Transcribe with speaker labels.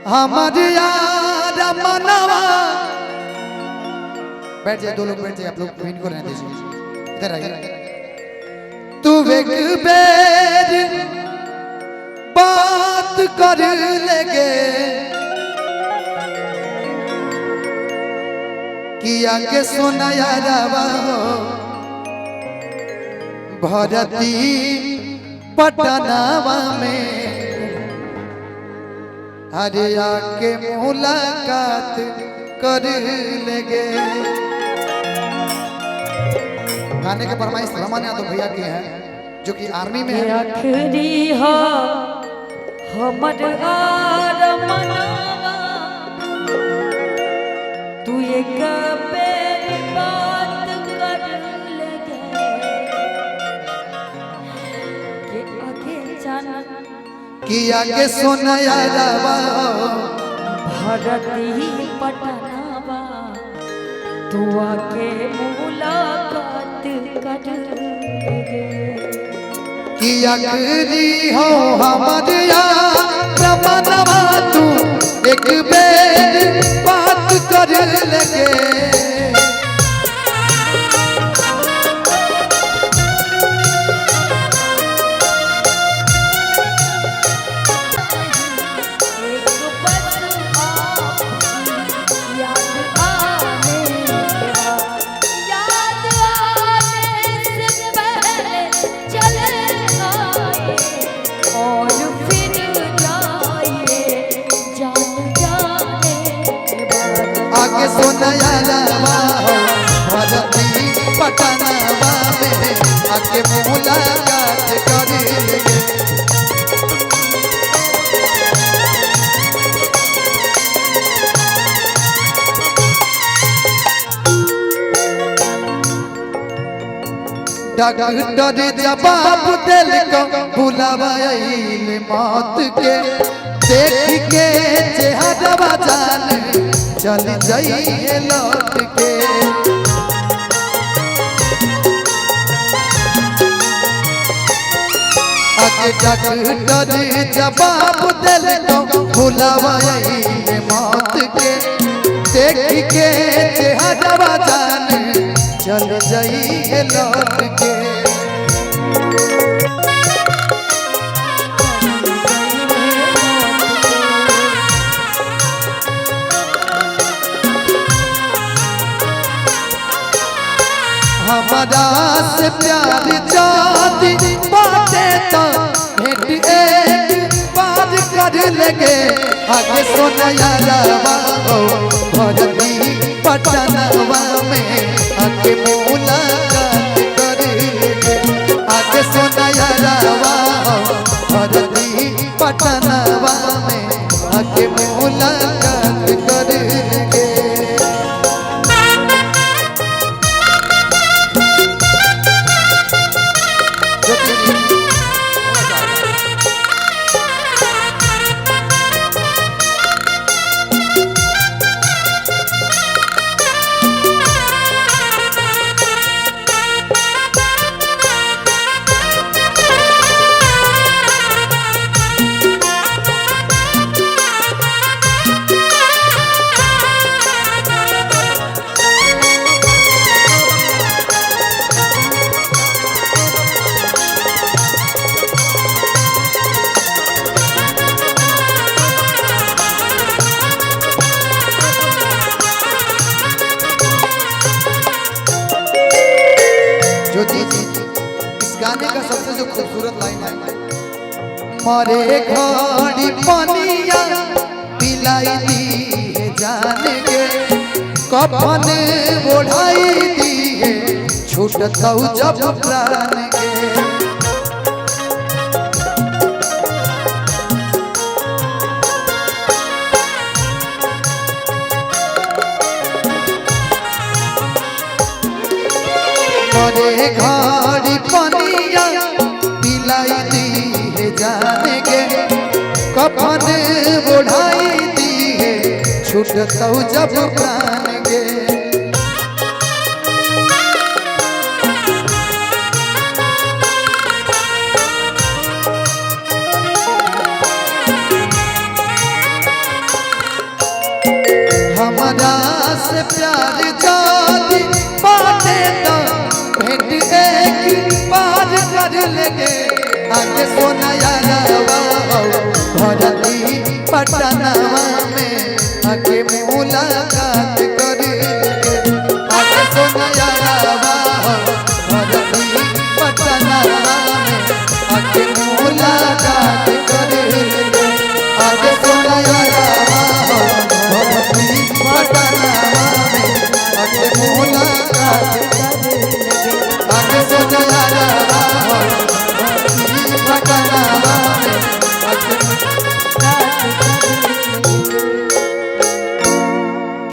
Speaker 1: हमारे यार मनवा। बैठ जाए, दो लोग बैठ जाए, आप लोग इनको रहने दीजिए, इधर आइए। तू एक बेर बात कर लेगे कि आगे सोना यारवा भरती पटनावा में अरे आके मुलाकात कर लेगे। गाने के फरमाइश रमान यादव भैया के हैं जो कि आर्मी में है।
Speaker 2: आखिरी हो हमर मनवा तू एक बेर बात कर लेगे कि आगे जाना
Speaker 1: कि आगे सोना यारवा
Speaker 2: भरती पटनावा तू आके मुलाकात कर लेगे।
Speaker 1: कि आखिरी हो हमारे यार मनवा तू एक बेर बात कर लेगे। आगे सोना यारवा भरती पटनावा में आगे मुलाकात कर लेगे। डॉक्टर जवाब दिल को बुलावाइल मौत के देख के चेहरा जान चल जाइए लौट के। आगे डॉक्टर जवाब दिल को बुलावाइल मौत के देख के चेहरा जान चल जाइए लौट के। हमारा से प्यार जाती बातें तो भेंट एक बार कर लेगे। आगे सोना यारवा भरती पटनावा में आगे मुलाकात कर लेगे। आगे सोना यारवा भरती पटनावा में आगे मुलाकात कर लेगे। इस गाने का सबसे जो खूबसूरत लाइन है, मरे घड़ी पनिया पिलाई दी जान के कफन ओढ़ाई दी छूटतौ जब प्राण के। मरे घड़ी पनिया पिलाई दी जान के कफन ओढ़ाई दी छूटतौ जब प्राण के। से प्यार जाती बाटे तो भेंट एक बार कर लेंगे आगे सोना यारवा भरती पटनावा में आगे मुलाकात कर लेंगे आगे सोना यारवा भरती पटनावा में आगे मुलाकात कर लेंगे आगे